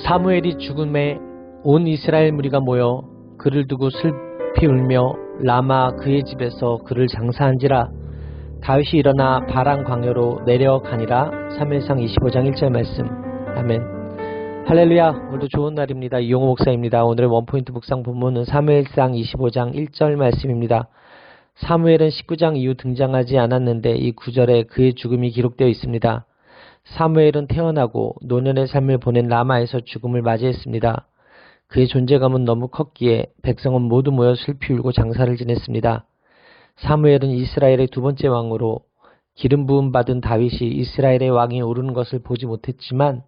사무엘이 죽음에 온 이스라엘 무리가 모여 그를 두고 슬피 울며 라마 그의 집에서 그를 장사한지라. 다윗이 일어나 바란 광야로 내려가니라. 사무엘상 25장 1절 말씀. 아멘. 할렐루야. 오늘도 좋은 날입니다. 이용호 목사입니다. 오늘의 원포인트 묵상 본문은 사무엘상 25장 1절 말씀입니다. 사무엘은 19장 이후 등장하지 않았는데 이 구절에 그의 죽음이 기록되어 있습니다. 사무엘은 태어나고 노년의 삶을 보낸 라마에서 죽음을 맞이했습니다. 그의 존재감은 너무 컸기에 백성은 모두 모여 슬피 울고 장사를 지냈습니다. 사무엘은 이스라엘의 두 번째 왕으로 기름 부음 받은 다윗이 이스라엘의 왕이 오르는 것을 보지 못했지만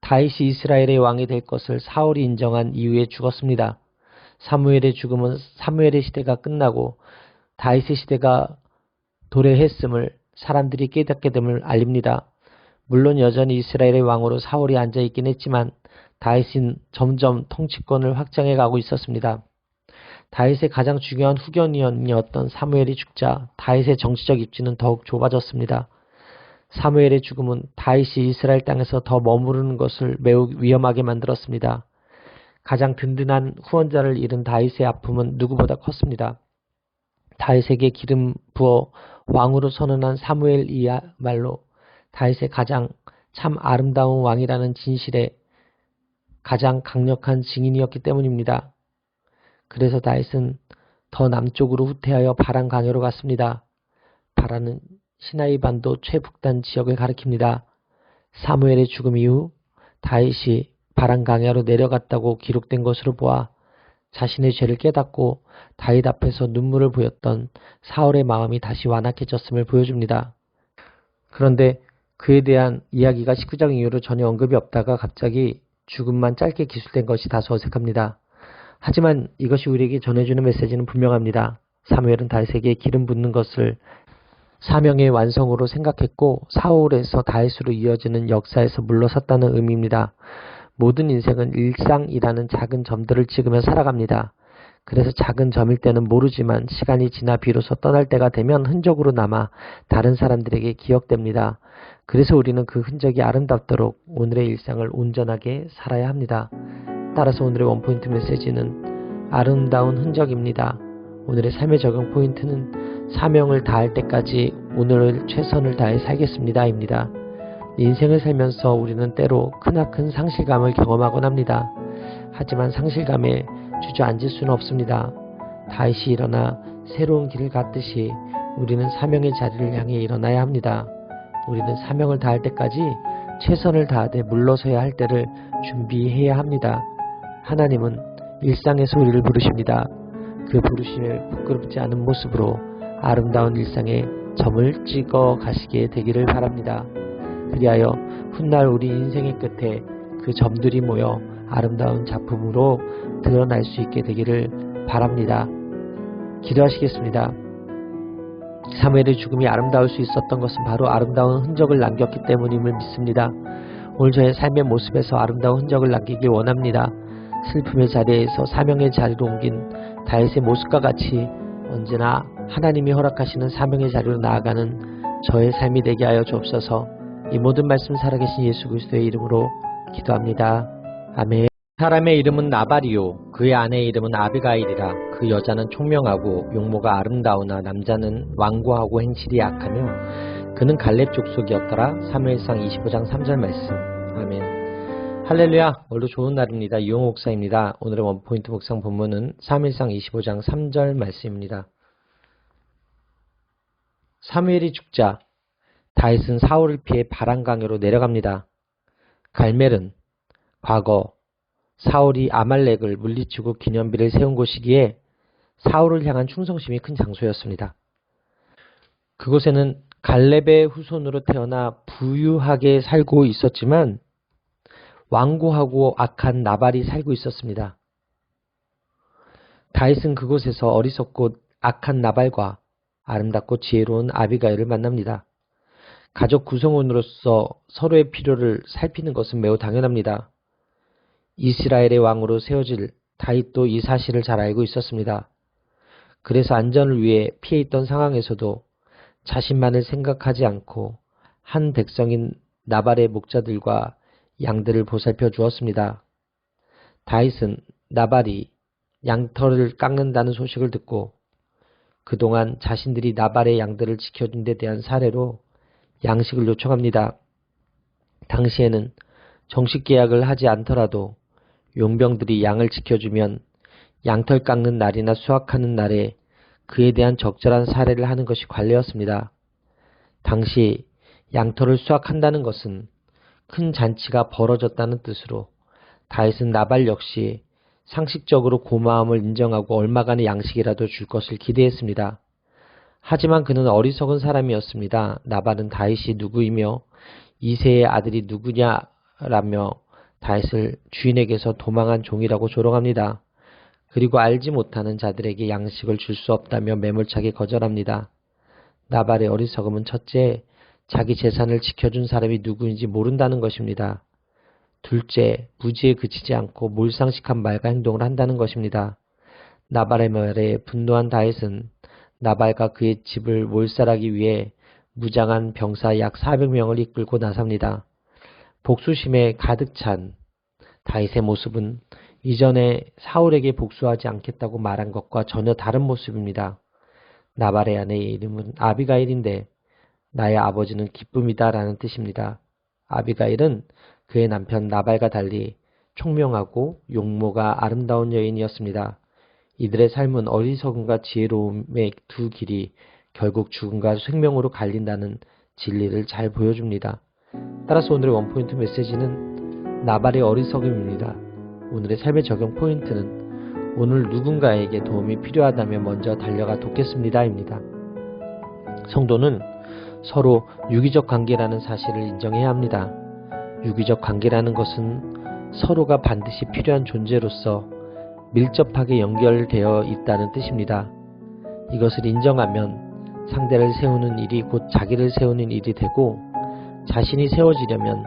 다윗이 이스라엘의 왕이 될 것을 사울이 인정한 이후에 죽었습니다. 사무엘의 죽음은 사무엘의 시대가 끝나고 다윗의 시대가 도래했음을 사람들이 깨닫게 됨을 알립니다. 물론 여전히 이스라엘의 왕으로 사울이 앉아있긴 했지만 다윗은 점점 통치권을 확장해 가고 있었습니다. 다윗의 가장 중요한 후견인이었던 사무엘이 죽자 다윗의 정치적 입지는 더욱 좁아졌습니다. 사무엘의 죽음은 다윗이 이스라엘 땅에서 더 머무르는 것을 매우 위험하게 만들었습니다. 가장 든든한 후원자를 잃은 다윗의 아픔은 누구보다 컸습니다. 다윗에게 기름 부어 왕으로 선언한 사무엘이야말로 다윗의 가장 참 아름다운 왕이라는 진실에 가장 강력한 증인이었기 때문입니다. 그래서 다윗은 더 남쪽으로 후퇴하여 바란 광야로 갔습니다. 바란은 시나이 반도 최북단 지역을 가리킵니다. 사무엘의 죽음 이후 다윗이 바란 광야로 내려갔다고 기록된 것으로 보아 자신의 죄를 깨닫고 다윗 앞에서 눈물을 보였던 사울의 마음이 다시 완악해졌음을 보여줍니다. 그런데 그에 대한 이야기가 19장 이후로 전혀 언급이 없다가 갑자기 죽음만 짧게 기술된 것이 다소 어색합니다. 하지만 이것이 우리에게 전해주는 메시지는 분명합니다. 사무엘은 다윗에게 기름 붓는 것을 사명의 완성으로 생각했고 사울에서 다윗으로 이어지는 역사에서 물러섰다는 의미입니다. 모든 인생은 일상이라는 작은 점들을 찍으며 살아갑니다. 그래서 작은 점일 때는 모르지만 시간이 지나 비로소 떠날 때가 되면 흔적으로 남아 다른 사람들에게 기억됩니다. 그래서 우리는 그 흔적이 아름답도록 오늘의 일상을 온전하게 살아야 합니다. 따라서 오늘의 원포인트 메시지는 아름다운 흔적입니다. 오늘의 삶의 적용 포인트는 사명을 다할 때까지 오늘을 최선을 다해 살겠습니다 입니다. 인생을 살면서 우리는 때로 크나큰 상실감을 경험하곤 합니다. 하지만 상실감에 주저앉을 수는 없습니다. 다윗이 일어나 새로운 길을 갔듯이 우리는 사명의 자리를 향해 일어나야 합니다. 우리는 사명을 다할 때까지 최선을 다하되 물러서야 할 때를 준비해야 합니다. 하나님은 일상에서 우리를 부르십니다. 그 부르심에 부끄럽지 않은 모습으로 아름다운 일상에 점을 찍어 가시게 되기를 바랍니다. 그리하여 훗날 우리 인생의 끝에 그 점들이 모여 아름다운 작품으로 드러날 수 있게 되기를 바랍니다. 기도하시겠습니다. 사무엘의 죽음이 아름다울 수 있었던 것은 바로 아름다운 흔적을 남겼기 때문임을 믿습니다. 오늘 저의 삶의 모습에서 아름다운 흔적을 남기길 원합니다. 슬픔의 자리에서 사명의 자리로 옮긴 다윗의 모습과 같이 언제나 하나님이 허락하시는 사명의 자리로 나아가는 저의 삶이 되게 하여 주옵소서. 이 모든 말씀 살아계신 예수 그리스도의 이름으로 기도합니다. 아멘. 사람의 이름은 나발이요 그의 아내의 이름은 아비가일이라. 그 여자는 총명하고 용모가 아름다우나 남자는 완고하고 행실이 약하며 그는 갈렙 족속이었더라. 사무엘상 25장 3절 말씀. 아멘. 할렐루야. 오늘도 좋은 날입니다. 이용호 목사입니다. 오늘의 원포인트 묵상 본문은 사무엘상 25장 3절 말씀입니다. 사무엘이 죽자 다윗은 사울을 피해 바란 광야로 내려갑니다. 갈멜은 과거 사울이 아말렉을 물리치고 기념비를 세운 곳이기에 사울을 향한 충성심이 큰 장소였습니다. 그곳에는 갈렙의 후손으로 태어나 부유하게 살고 있었지만 완고하고 악한 나발이 살고 있었습니다. 다윗은 그곳에서 어리석고 악한 나발과 아름답고 지혜로운 아비가일을 만납니다. 가족 구성원으로서 서로의 필요를 살피는 것은 매우 당연합니다. 이스라엘의 왕으로 세워질 다윗도 이 사실을 잘 알고 있었습니다. 그래서 안전을 위해 피해 있던 상황에서도 자신만을 생각하지 않고 한 백성인 나발의 목자들과 양들을 보살펴 주었습니다. 다윗은 나발이 양털을 깎는다는 소식을 듣고 그동안 자신들이 나발의 양들을 지켜준 데 대한 사례로 양식을 요청합니다. 당시에는 정식 계약을 하지 않더라도 용병들이 양을 지켜주면 양털 깎는 날이나 수확하는 날에 그에 대한 적절한 사례를 하는 것이 관례였습니다. 당시 양털을 수확한다는 것은 큰 잔치가 벌어졌다는 뜻으로 다윗은 나발 역시 상식적으로 고마움을 인정하고 얼마간의 양식이라도 줄 것을 기대했습니다. 하지만 그는 어리석은 사람이었습니다. 나발은 다윗이 누구이며 이새의 아들이 누구냐라며 다윗을 주인에게서 도망한 종이라고 조롱합니다. 그리고 알지 못하는 자들에게 양식을 줄 수 없다며 매몰차게 거절합니다. 나발의 어리석음은 첫째, 자기 재산을 지켜준 사람이 누구인지 모른다는 것입니다. 둘째, 무지에 그치지 않고 몰상식한 말과 행동을 한다는 것입니다. 나발의 말에 분노한 다윗은 나발과 그의 집을 몰살하기 위해 무장한 병사 약 400명을 이끌고 나섭니다. 복수심에 가득 찬 다윗의 모습은 이전에 사울에게 복수하지 않겠다고 말한 것과 전혀 다른 모습입니다. 나발의 아내의 이름은 아비가일인데 나의 아버지는 기쁨이다 라는 뜻입니다. 아비가일은 그의 남편 나발과 달리 총명하고 용모가 아름다운 여인이었습니다. 이들의 삶은 어리석음과 지혜로움의 두 길이 결국 죽음과 생명으로 갈린다는 진리를 잘 보여줍니다. 따라서 오늘의 원포인트 메시지는 나발의 어리석음입니다. 오늘의 삶의 적용 포인트는 오늘 누군가에게 도움이 필요하다면 먼저 달려가 돕겠습니다입니다. 성도는 서로 유기적 관계라는 사실을 인정해야 합니다. 유기적 관계라는 것은 서로가 반드시 필요한 존재로서 밀접하게 연결되어 있다는 뜻입니다. 이것을 인정하면 상대를 세우는 일이 곧 자기를 세우는 일이 되고 자신이 세워지려면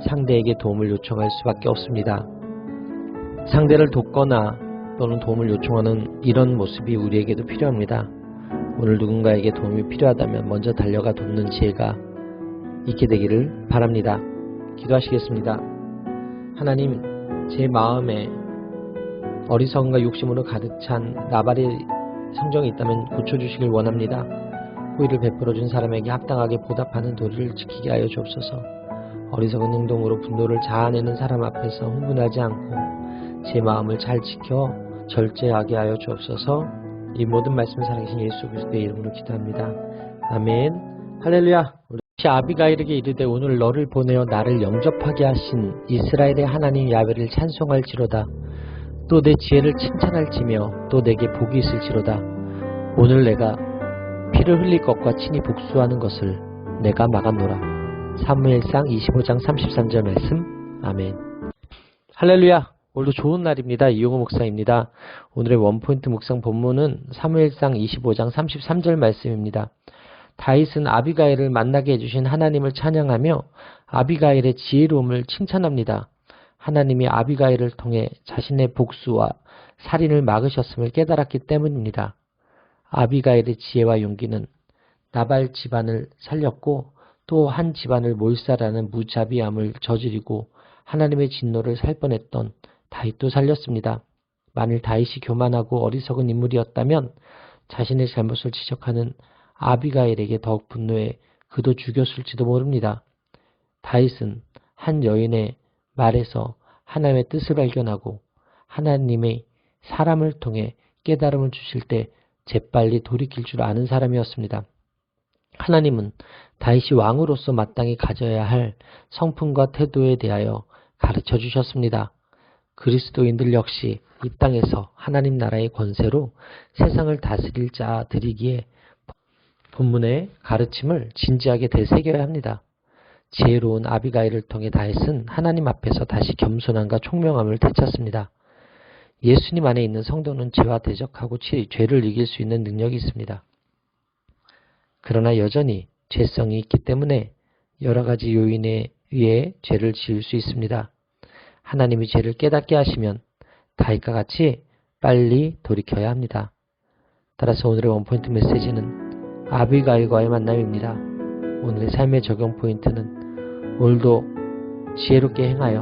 상대에게 도움을 요청할 수밖에 없습니다. 상대를 돕거나 또는 도움을 요청하는 이런 모습이 우리에게도 필요합니다. 오늘 누군가에게 도움이 필요하다면 먼저 달려가 돕는 지혜가 있게 되기를 바랍니다. 기도하시겠습니다. 하나님, 제 마음에 어리석음과 욕심으로 가득 찬 나발의 성정이 있다면 고쳐주시길 원합니다. 호의를 베풀어준 사람에게 합당하게 보답하는 도리를 지키게 하여 주옵소서. 어리석은 행동으로 분노를 자아내는 사람 앞에서 흥분하지 않고 제 마음을 잘 지켜 절제하게 하여 주옵소서. 이 모든 말씀을 살아계신 예수 그리스도의 이름으로 기도합니다. 아멘. 할렐루야. 우리 아비가일에게 이르되 오늘 너를 보내어 나를 영접하게 하신 이스라엘의 하나님 야훼를 찬송할지로다. 또 내 지혜를 칭찬할지며 또 내게 복이 있을지로다. 오늘 내가 피를 흘릴 것과 친히 복수하는 것을 내가 막았노라. 사무엘상 25장 33절 말씀. 아멘. 할렐루야. 오늘도 좋은 날입니다. 이용호 목사입니다. 오늘의 원포인트 묵상 본문은 사무엘상 25장 33절 말씀입니다. 다윗은 아비가일을 만나게 해주신 하나님을 찬양하며 아비가일의 지혜로움을 칭찬합니다. 하나님이 아비가일을 통해 자신의 복수와 살인을 막으셨음을 깨달았기 때문입니다. 아비가일의 지혜와 용기는 나발 집안을 살렸고 또 한 집안을 몰살하는 무자비함을 저지르고 하나님의 진노를 살 뻔했던 다윗도 살렸습니다. 만일 다윗이 교만하고 어리석은 인물이었다면 자신의 잘못을 지적하는 아비가일에게 더욱 분노해 그도 죽였을지도 모릅니다. 다윗은 한 여인의 말에서 하나님의 뜻을 발견하고 하나님의 사람을 통해 깨달음을 주실 때 재빨리 돌이킬 줄 아는 사람이었습니다. 하나님은 다윗이 왕으로서 마땅히 가져야 할 성품과 태도에 대하여 가르쳐 주셨습니다. 그리스도인들 역시 이 땅에서 하나님 나라의 권세로 세상을 다스릴 자들이기에 본문의 가르침을 진지하게 되새겨야 합니다. 지혜로운 아비가일을 통해 다윗은 하나님 앞에서 다시 겸손함과 총명함을 되찾습니다. 예수님 안에 있는 성도는 죄와 대적하고 죄를 이길 수 있는 능력이 있습니다. 그러나 여전히 죄성이 있기 때문에 여러 가지 요인에 의해 죄를 지을 수 있습니다. 하나님이 죄를 깨닫게 하시면 다윗과 같이 빨리 돌이켜야 합니다. 따라서 오늘의 원포인트 메시지는 아비가일과의 만남입니다. 오늘의 삶의 적용 포인트는 오늘도 지혜롭게 행하여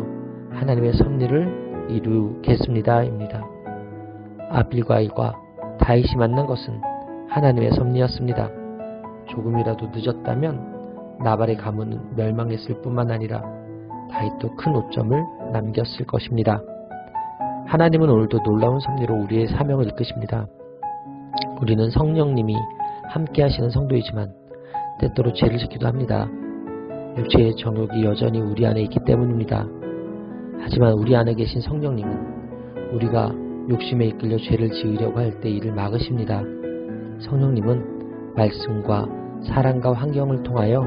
하나님의 섭리를 이루겠습니다. 입니다. 아빌가일과 다윗이 만난 것은 하나님의 섭리였습니다. 조금이라도 늦었다면 나발의 가문은 멸망했을 뿐만 아니라 다윗도 큰 오점을 남겼을 것입니다. 하나님은 오늘도 놀라운 섭리로 우리의 사명을 이끄십니다. 우리는 성령님이 함께 하시는 성도이지만 때때로 죄를 짓기도 합니다. 육체의 정욕이 여전히 우리 안에 있기 때문입니다. 하지만 우리 안에 계신 성령님은 우리가 욕심에 이끌려 죄를 지으려고 할 때 이를 막으십니다. 성령님은 말씀과 사랑과 환경을 통하여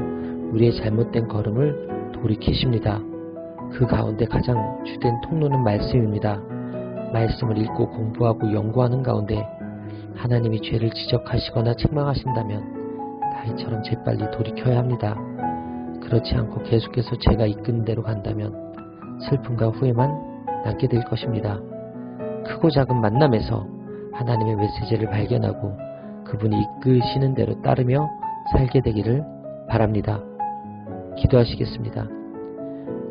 우리의 잘못된 걸음을 돌이키십니다. 그 가운데 가장 주된 통로는 말씀입니다. 말씀을 읽고 공부하고 연구하는 가운데 하나님이 죄를 지적하시거나 책망하신다면 다윗처럼 재빨리 돌이켜야 합니다. 그렇지 않고 계속해서 죄가 이끄는 대로 간다면 슬픔과 후회만 남게 될 것입니다. 크고 작은 만남에서 하나님의 메시지를 발견하고 그분이 이끄시는 대로 따르며 살게 되기를 바랍니다. 기도하시겠습니다.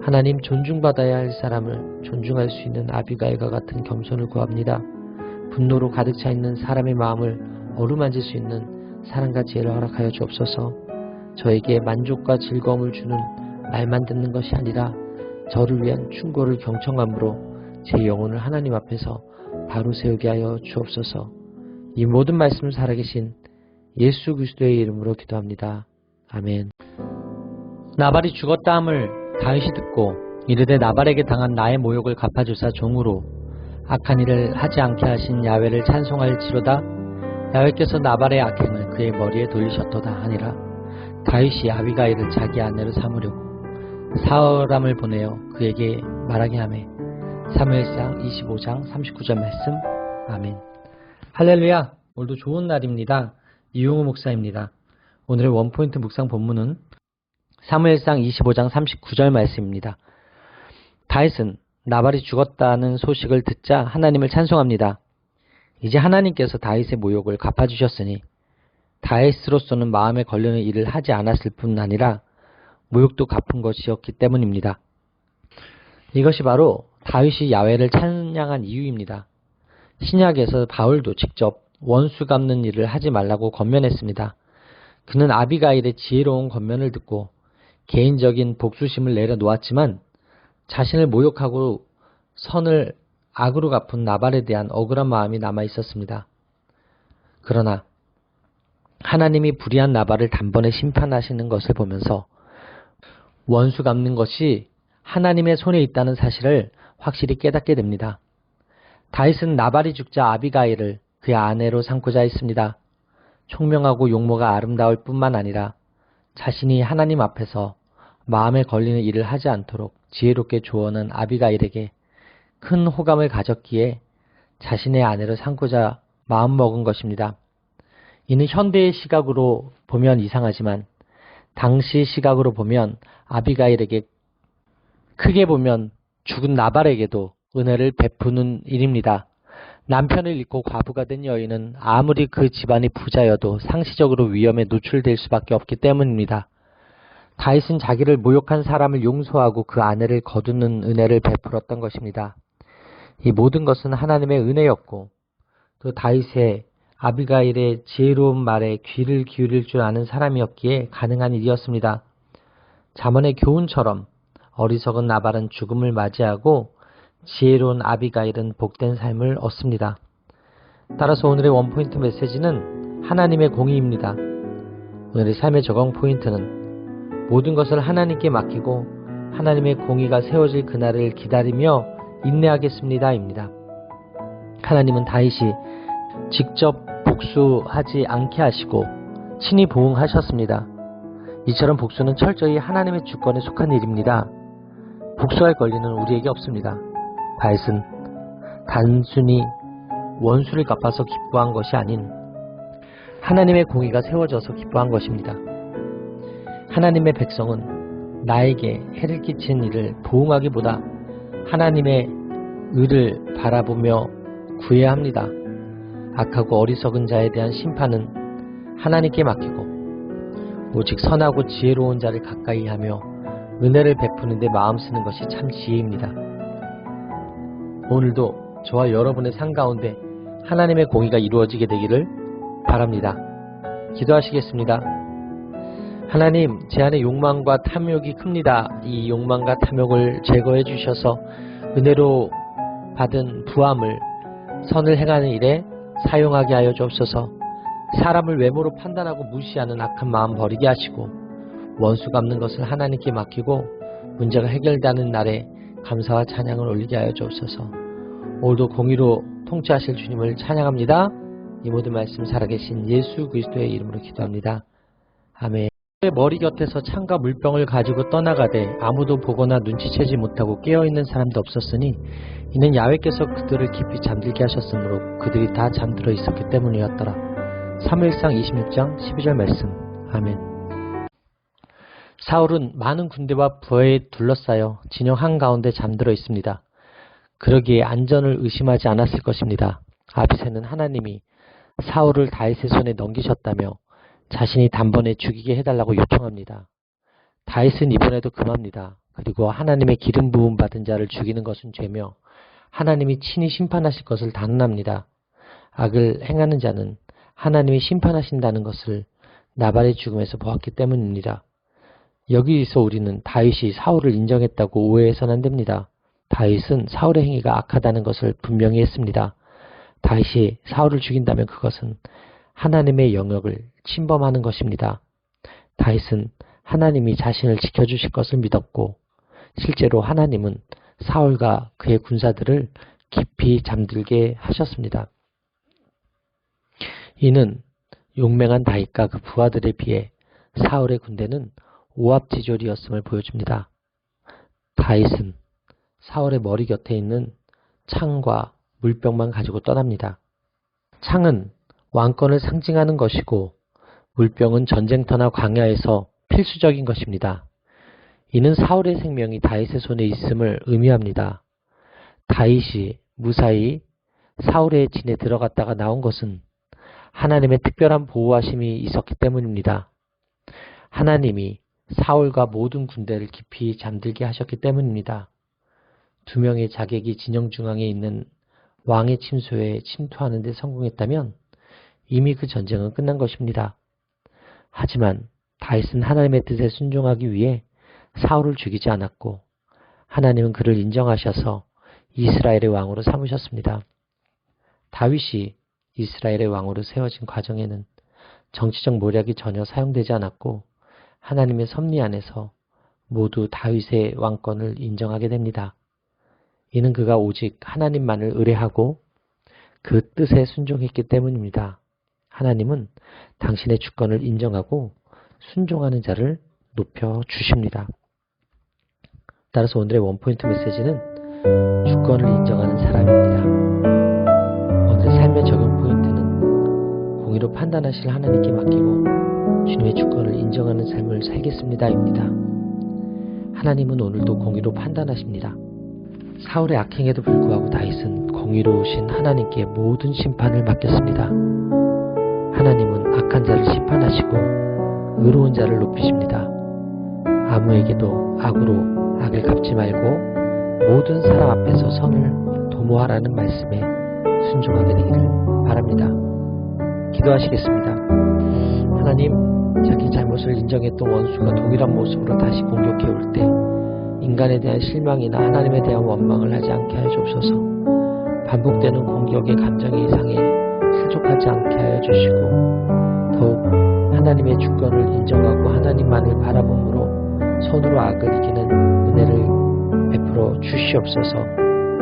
하나님, 존중받아야 할 사람을 존중할 수 있는 아비가일과 같은 겸손을 구합니다. 분노로 가득 차 있는 사람의 마음을 어루만질 수 있는 사랑과 지혜를 허락하여 주옵소서. 저에게 만족과 즐거움을 주는 말만 듣는 것이 아니라 저를 위한 충고를 경청함으로 제 영혼을 하나님 앞에서 바로 세우게 하여 주옵소서. 이 모든 말씀을 살아계신 예수 그리스도의 이름으로 기도합니다. 아멘. 나발이 죽었다 함을 다윗이 듣고 이르되 나발에게 당한 나의 모욕을 갚아주사 종으로 악한 일을 하지 않게 하신 야훼를 찬송할지로다. 야훼께서 나발의 악행을 그의 머리에 돌리셨도다 하니라. 다윗이 아비가일을 자기 아내로 삼으려고 사람을 보내어 그에게 말하게 하매. 사무엘상 25장 39절 말씀. 아멘. 할렐루야. 오늘도 좋은 날입니다. 이용우 목사입니다. 오늘의 원포인트 묵상 본문은 사무엘상 25장 39절 말씀입니다. 다윗은 나발이 죽었다는 소식을 듣자 하나님을 찬송합니다. 이제 하나님께서 다윗의 모욕을 갚아주셨으니 다윗으로서는 마음에 걸리는 일을 하지 않았을 뿐 아니라 모욕도 갚은 것이었기 때문입니다. 이것이 바로 다윗이 야훼를 찬양한 이유입니다. 신약에서 바울도 직접 원수 갚는 일을 하지 말라고 권면했습니다. 그는 아비가일의 지혜로운 권면을 듣고 개인적인 복수심을 내려놓았지만 자신을 모욕하고 선을 악으로 갚은 나발에 대한 억울한 마음이 남아 있었습니다. 그러나 하나님이 불의한 나발을 단번에 심판하시는 것을 보면서 원수 갚는 것이 하나님의 손에 있다는 사실을 확실히 깨닫게 됩니다. 다윗은 나발이 죽자 아비가일을 그의 아내로 삼고자 했습니다. 총명하고 용모가 아름다울 뿐만 아니라 자신이 하나님 앞에서 마음에 걸리는 일을 하지 않도록 지혜롭게 조언한 아비가일에게 큰 호감을 가졌기에 자신의 아내로 삼고자 마음먹은 것입니다. 이는 현대의 시각으로 보면 이상하지만 당시 시각으로 보면 아비가일에게, 크게 보면 죽은 나발에게도 은혜를 베푸는 일입니다. 남편을 잃고 과부가 된 여인은 아무리 그 집안이 부자여도 상시적으로 위험에 노출될 수밖에 없기 때문입니다. 다윗은 자기를 모욕한 사람을 용서하고 그 아내를 거두는 은혜를 베풀었던 것입니다. 이 모든 것은 하나님의 은혜였고 또 다윗의 아비가일의 지혜로운 말에 귀를 기울일 줄 아는 사람이었기에 가능한 일이었습니다. 잠언의 교훈처럼 어리석은 나발은 죽음을 맞이하고 지혜로운 아비가일은 복된 삶을 얻습니다. 따라서 오늘의 원포인트 메시지는 하나님의 공의입니다. 오늘의 삶의 적용 포인트는 모든 것을 하나님께 맡기고 하나님의 공의가 세워질 그날을 기다리며 인내하겠습니다 입니다. 하나님은 다윗이 직접 복수하지 않게 하시고 친히 보응하셨습니다. 이처럼 복수는 철저히 하나님의 주권에 속한 일입니다. 복수할 권리는 우리에게 없습니다. 다윗은 단순히 원수를 갚아서 기뻐한 것이 아닌 하나님의 공의가 세워져서 기뻐한 것입니다. 하나님의 백성은 나에게 해를 끼친 일을 보응하기보다 하나님의 의를 바라보며 구해야 합니다. 악하고 어리석은 자에 대한 심판은 하나님께 맡기고 오직 선하고 지혜로운 자를 가까이 하며 은혜를 베푸는 데 마음 쓰는 것이 참 지혜입니다. 오늘도 저와 여러분의 삶 가운데 하나님의 공의가 이루어지게 되기를 바랍니다. 기도하시겠습니다. 하나님, 제 안에 욕망과 탐욕이 큽니다. 이 욕망과 탐욕을 제거해 주셔서 은혜로 받은 부함을 선을 행하는 일에 사용하게 하여 주옵소서. 사람을 외모로 판단하고 무시하는 악한 마음 버리게 하시고 원수 갚는 것을 하나님께 맡기고 문제가 해결되는 날에 감사와 찬양을 올리게 하여 주옵소서. 오늘도 공의로 통치하실 주님을 찬양합니다. 이 모든 말씀 살아계신 예수 그리스도의 이름으로 기도합니다. 아멘. 머리 곁에서 창과 물병을 가지고 떠나가되 아무도 보거나 눈치채지 못하고 깨어있는 사람도 없었으니 이는 야훼께서 그들을 깊이 잠들게 하셨으므로 그들이 다 잠들어 있었기 때문이었더라. 사무엘상 26장 12절 말씀. 아멘. 사울은 많은 군대와 부하에 둘러싸여 진영 한가운데 잠들어 있습니다. 그러기에 안전을 의심하지 않았을 것입니다. 아비새는 하나님이 사울을 다윗의 손에 넘기셨다며 자신이 단번에 죽이게 해달라고 요청합니다. 다윗은 이번에도 금합니다. 그리고 하나님의 기름 부음 받은 자를 죽이는 것은 죄며 하나님이 친히 심판하실 것을 단언합니다. 악을 행하는 자는 하나님이 심판하신다는 것을 나발의 죽음에서 보았기 때문입니다. 여기서 우리는 다윗이 사울을 인정했다고 오해해서는 안 됩니다. 다윗은 사울의 행위가 악하다는 것을 분명히 했습니다. 다윗이 사울을 죽인다면 그것은 하나님의 영역을 침범하는 것입니다. 다윗은 하나님이 자신을 지켜주실 것을 믿었고 실제로 하나님은 사울과 그의 군사들을 깊이 잠들게 하셨습니다. 이는 용맹한 다윗과 그 부하들에 비해 사울의 군대는 오합지졸이었음을 보여줍니다. 다윗은 사울의 머리 곁에 있는 창과 물병만 가지고 떠납니다. 창은 왕권을 상징하는 것이고 물병은 전쟁터나 광야에서 필수적인 것입니다. 이는 사울의 생명이 다윗의 손에 있음을 의미합니다. 다윗이 무사히 사울의 진에 들어갔다가 나온 것은 하나님의 특별한 보호하심이 있었기 때문입니다. 하나님이 사울과 모든 군대를 깊이 잠들게 하셨기 때문입니다. 두 명의 자객이 진영 중앙에 있는 왕의 침소에 침투하는 데 성공했다면 이미 그 전쟁은 끝난 것입니다. 하지만 다윗은 하나님의 뜻에 순종하기 위해 사울을 죽이지 않았고 하나님은 그를 인정하셔서 이스라엘의 왕으로 삼으셨습니다. 다윗이 이스라엘의 왕으로 세워진 과정에는 정치적 모략이 전혀 사용되지 않았고 하나님의 섭리 안에서 모두 다윗의 왕권을 인정하게 됩니다. 이는 그가 오직 하나님만을 의뢰하고 그 뜻에 순종했기 때문입니다. 하나님은 당신의 주권을 인정하고 순종하는 자를 높여주십니다. 따라서 오늘의 원포인트 메시지는 주권을 인정하는 사람입니다. 오늘 삶의 적용 포인트는 공의로 판단하실 하나님께 맡기고 주님의 주권을 인정하는 삶을 살겠습니다입니다. 하나님은 오늘도 공의로 판단하십니다. 사울의 악행에도 불구하고 다윗은 공의로우신 하나님께 모든 심판을 맡겼습니다. 하나님은 악한 자를 심판하시고 의로운 자를 높이십니다. 아무에게도 악으로 악을 갚지 말고 모든 사람 앞에서 선을 도모하라는 말씀에 순종하게 되기를 바랍니다. 기도하시겠습니다. 하나님, 자기 잘못을 인정했던 원수가 동일한 모습으로 다시 공격해 올 때 인간에 대한 실망이나 하나님에 대한 원망을 하지 않게 하여 주옵소서. 반복되는 공격의 감정의 이상에 실족하지 않게 하여 주시고 더욱 하나님의 주권을 인정하고 하나님만을 바라봄으로 손으로 악을 이기는 은혜를 베풀어 주시옵소서.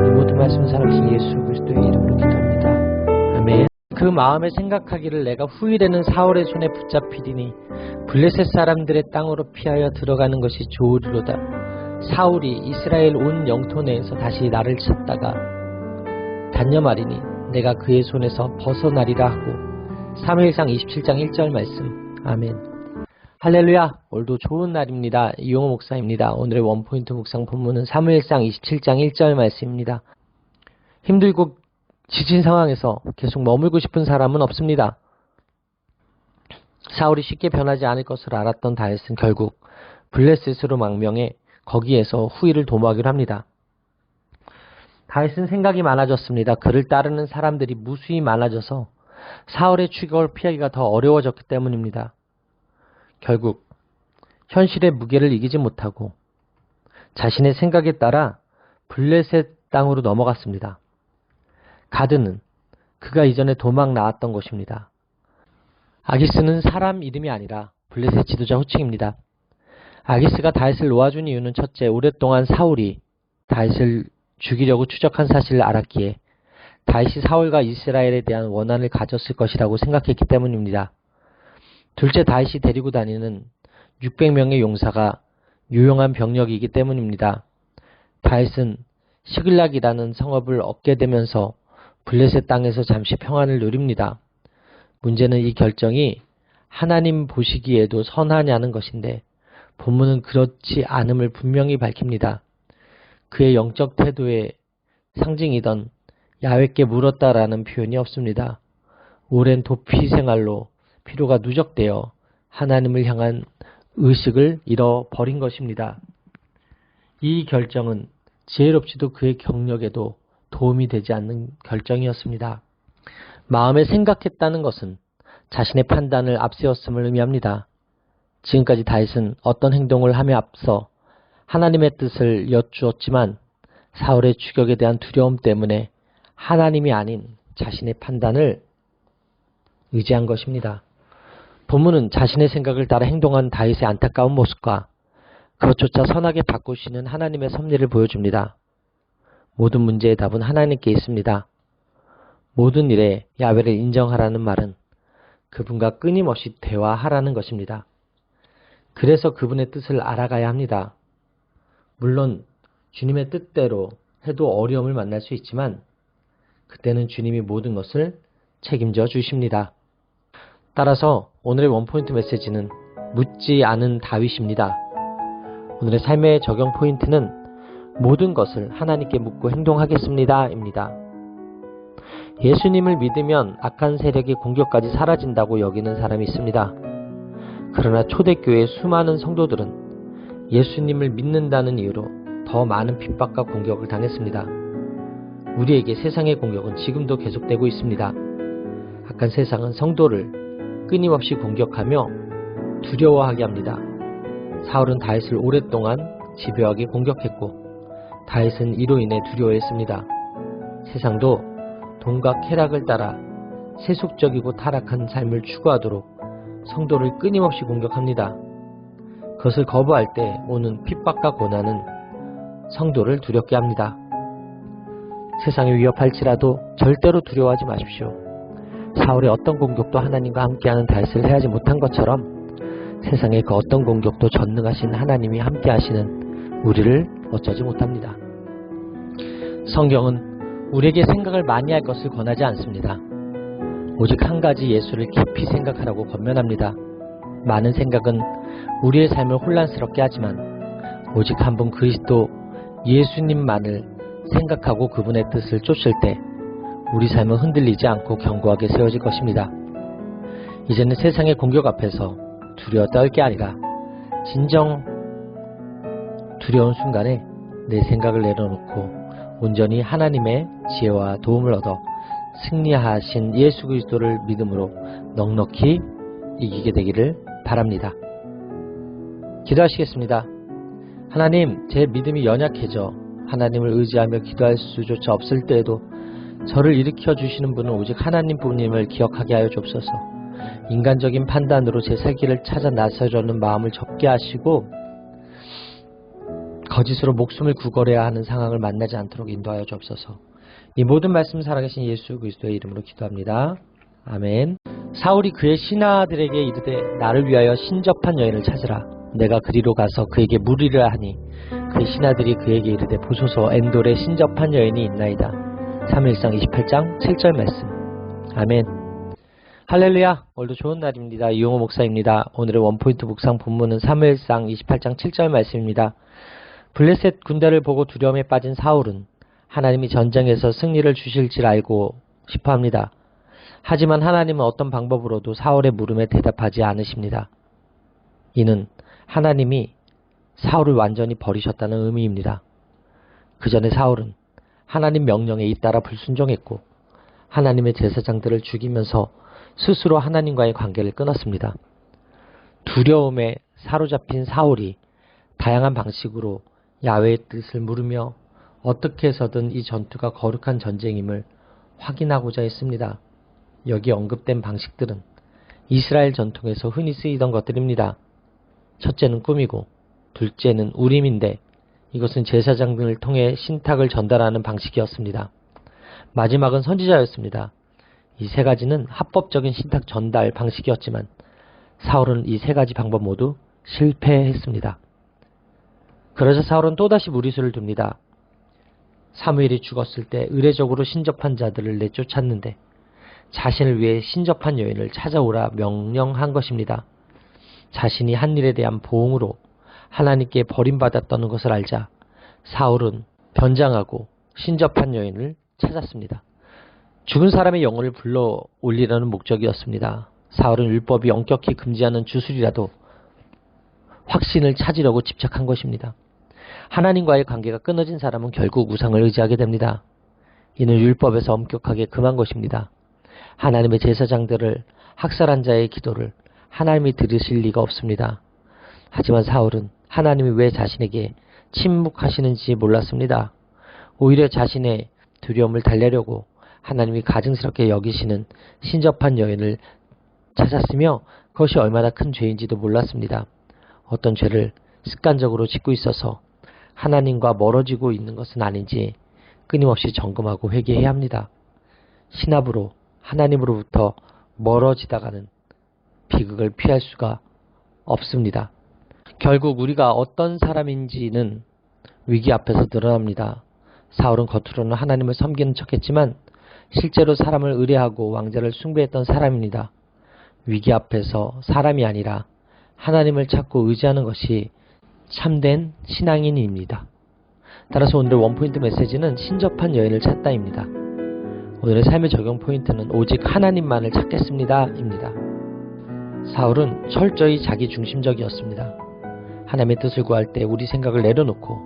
이 모든 말씀 살아계신 예수 그리스도의 이름으로 기도합니다. 아멘. 그 마음에 생각하기를 내가 후일에는 사울의 손에 붙잡히리니 블레셋 사람들의 땅으로 피하여 들어가는 것이 좋으리로다. 사울이 이스라엘 온 영토 내에서 다시 나를 찾다가 단념하리니 내가 그의 손에서 벗어나리라 하고 사무엘상 27장 1절 말씀. 아멘. 할렐루야. 오늘도 좋은 날입니다. 이용호 목사입니다. 오늘의 원포인트 묵상 본문은 사무엘상 27장 1절 말씀입니다. 힘들고 지친 상황에서 계속 머물고 싶은 사람은 없습니다. 사울이 쉽게 변하지 않을 것을 알았던 다윗은 결국 블레셋으로 망명해 거기에서 후일을 도모하기로 합니다. 다윗은 생각이 많아졌습니다. 그를 따르는 사람들이 무수히 많아져서 사울의 추격을 피하기가 더 어려워졌기 때문입니다. 결국 현실의 무게를 이기지 못하고 자신의 생각에 따라 블레셋 땅으로 넘어갔습니다. 가드는 그가 이전에 도망 나왔던 곳입니다. 아기스는 사람 이름이 아니라 블레셋 지도자 호칭입니다. 아기스가 다윗을 놓아준 이유는 첫째, 오랫동안 사울이 다윗을 죽이려고 추적한 사실을 알았기에 다윗이 사울과 이스라엘에 대한 원한을 가졌을 것이라고 생각했기 때문입니다. 둘째, 다윗이 데리고 다니는 600명의 용사가 유용한 병력이기 때문입니다. 다윗은 시글락이라는 성읍을 얻게 되면서 블레셋 땅에서 잠시 평안을 누립니다. 문제는 이 결정이 하나님 보시기에도 선하냐는 것인데 본문은 그렇지 않음을 분명히 밝힙니다. 그의 영적 태도의 상징이던 야훼께 물었다라는 표현이 없습니다. 오랜 도피 생활로 피로가 누적되어 하나님을 향한 의식을 잃어버린 것입니다. 이 결정은 지혜롭지도 그의 경력에도 도움이 되지 않는 결정이었습니다. 마음에 생각했다는 것은 자신의 판단을 앞세웠음을 의미합니다. 지금까지 다윗은 어떤 행동을 함에 앞서 하나님의 뜻을 여쭈었지만 사울의 추격에 대한 두려움 때문에 하나님이 아닌 자신의 판단을 의지한 것입니다. 본문은 자신의 생각을 따라 행동한 다윗의 안타까운 모습과 그것조차 선하게 바꾸시는 하나님의 섭리를 보여줍니다. 모든 문제의 답은 하나님께 있습니다. 모든 일에 야훼를 인정하라는 말은 그분과 끊임없이 대화하라는 것입니다. 그래서 그분의 뜻을 알아가야 합니다. 물론 주님의 뜻대로 해도 어려움을 만날 수 있지만 그때는 주님이 모든 것을 책임져 주십니다. 따라서 오늘의 원포인트 메시지는 묻지 않은 다윗입니다. 오늘의 삶의 적용 포인트는 모든 것을 하나님께 묻고 행동하겠습니다 입니다. 예수님을 믿으면 악한 세력의 공격까지 사라진다고 여기는 사람이 있습니다. 그러나 초대교회의 수많은 성도들은 예수님을 믿는다는 이유로 더 많은 핍박과 공격을 당했습니다. 우리에게 세상의 공격은 지금도 계속되고 있습니다. 악한 세상은 성도를 끊임없이 공격하며 두려워하게 합니다. 사울은 다윗을 오랫동안 집요하게 공격했고 다윗은 이로 인해 두려워했습니다. 세상도 돈과 쾌락을 따라 세속적이고 타락한 삶을 추구하도록 성도를 끊임없이 공격합니다. 그것을 거부할 때 오는 핍박과 고난은 성도를 두렵게 합니다. 세상이 위협할지라도 절대로 두려워하지 마십시오. 사울의 어떤 공격도 하나님과 함께하는 다윗을 해하지 못한 것처럼 세상의 그 어떤 공격도 전능하신 하나님이 함께하시는 우리를 어쩌지 못합니다. 성경은 우리에게 생각을 많이 할 것을 권하지 않습니다. 오직 한 가지 예수를 깊이 생각하라고 권면합니다. 많은 생각은 우리의 삶을 혼란스럽게 하지만 오직 한 분 그리스도 예수님만을 생각하고 그분의 뜻을 쫓을 때 우리 삶은 흔들리지 않고 견고하게 세워질 것입니다. 이제는 세상의 공격 앞에서 두려워 떨 게 아니라 진정 두려운 순간에 내 생각을 내려놓고 온전히 하나님의 지혜와 도움을 얻어 승리하신 예수 그리스도를 믿음으로 넉넉히 이기게 되기를 바랍니다. 기도하시겠습니다. 하나님, 제 믿음이 연약해져 하나님을 의지하며 기도할 수조차 없을 때에도 저를 일으켜 주시는 분은 오직 하나님뿐임을 기억하게 하여 주옵소서. 인간적인 판단으로 제 살 길을 찾아 나서려는 마음을 접게 하시고 거짓으로 목숨을 구걸해야 하는 상황을 만나지 않도록 인도하여 주옵소서. 이 모든 말씀 살아계신 예수 그리스도의 이름으로 기도합니다. 아멘. 사울이 그의 신하들에게 이르되 나를 위하여 신접한 여인을 찾으라. 내가 그리로 가서 그에게 물으리라 하니 그의 신하들이 그에게 이르되 보소서 엔돌에 신접한 여인이 있나이다. 사무엘상 28장 7절 말씀. 아멘. 할렐루야. 오늘도 좋은 날입니다. 이용호 목사입니다. 오늘의 원포인트 묵상 본문은 사무엘상 28장 7절 말씀입니다. 블레셋 군대를 보고 두려움에 빠진 사울은 하나님이 전쟁에서 승리를 주실지 알고 싶어합니다. 하지만 하나님은 어떤 방법으로도 사울의 물음에 대답하지 않으십니다. 이는 하나님이 사울을 완전히 버리셨다는 의미입니다. 그 전에 사울은 하나님 명령에 잇따라 불순종했고 하나님의 제사장들을 죽이면서 스스로 하나님과의 관계를 끊었습니다. 두려움에 사로잡힌 사울이 다양한 방식으로 야훼의 뜻을 물으며 어떻게 해서든 이 전투가 거룩한 전쟁임을 확인하고자 했습니다. 여기 언급된 방식들은 이스라엘 전통에서 흔히 쓰이던 것들입니다. 첫째는 꿈이고 둘째는 우림인데 이것은 제사장들을 통해 신탁을 전달하는 방식이었습니다. 마지막은 선지자였습니다. 이 세 가지는 합법적인 신탁 전달 방식이었지만 사울은 이 세 가지 방법 모두 실패했습니다. 그러자 사울은 또다시 무리수를 둡니다. 사무엘이 죽었을 때 의례적으로 신접한 자들을 내쫓았는데 자신을 위해 신접한 여인을 찾아오라 명령한 것입니다. 자신이 한 일에 대한 보응으로 하나님께 버림받았다는 것을 알자 사울은 변장하고 신접한 여인을 찾았습니다. 죽은 사람의 영혼을 불러 올리라는 목적이었습니다. 사울은 율법이 엄격히 금지하는 주술이라도 확신을 찾으려고 집착한 것입니다. 하나님과의 관계가 끊어진 사람은 결국 우상을 의지하게 됩니다. 이는 율법에서 엄격하게 금한 것입니다. 하나님의 제사장들을 학살한 자의 기도를 하나님이 들으실 리가 없습니다. 하지만 사울은 하나님이 왜 자신에게 침묵하시는지 몰랐습니다. 오히려 자신의 두려움을 달래려고 하나님이 가증스럽게 여기시는 신접한 여인을 찾았으며 그것이 얼마나 큰 죄인지도 몰랐습니다. 어떤 죄를 습관적으로 짓고 있어서 하나님과 멀어지고 있는 것은 아닌지 끊임없이 점검하고 회개해야 합니다. 신압으로 하나님으로부터 멀어지다가는 비극을 피할 수가 없습니다. 결국 우리가 어떤 사람인지는 위기 앞에서 드러납니다. 사울은 겉으로는 하나님을 섬기는 척했지만 실제로 사람을 의뢰하고 왕자를 숭배했던 사람입니다. 위기 앞에서 사람이 아니라 하나님을 찾고 의지하는 것이 참된 신앙인입니다. 따라서 오늘의 원포인트 메시지는 신접한 여인을 찾다입니다. 오늘의 삶의 적용 포인트는 오직 하나님만을 찾겠습니다 입니다. 사울은 철저히 자기 중심적이었습니다. 하나님의 뜻을 구할 때 우리 생각을 내려놓고